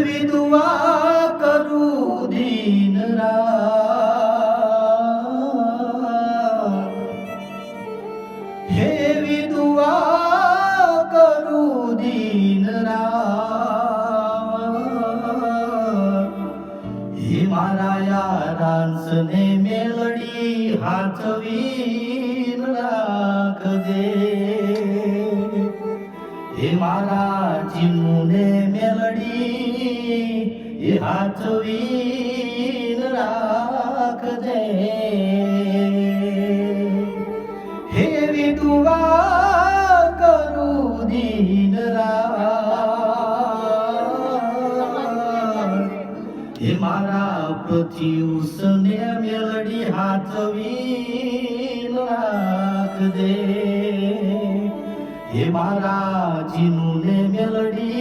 विधवा करू दिन रात, हे विधवा करू दिन रात, हे मारा यारांसने मेलडी हाचवीन राख दे, हे मारा चिमूने मेलडी हाचवीन राख दे, हे विधवा करू दिन रात, हे मारा पृथ्वीसने मेलडी हाचवीन राख दे, हे मारा चिनूने मेलडी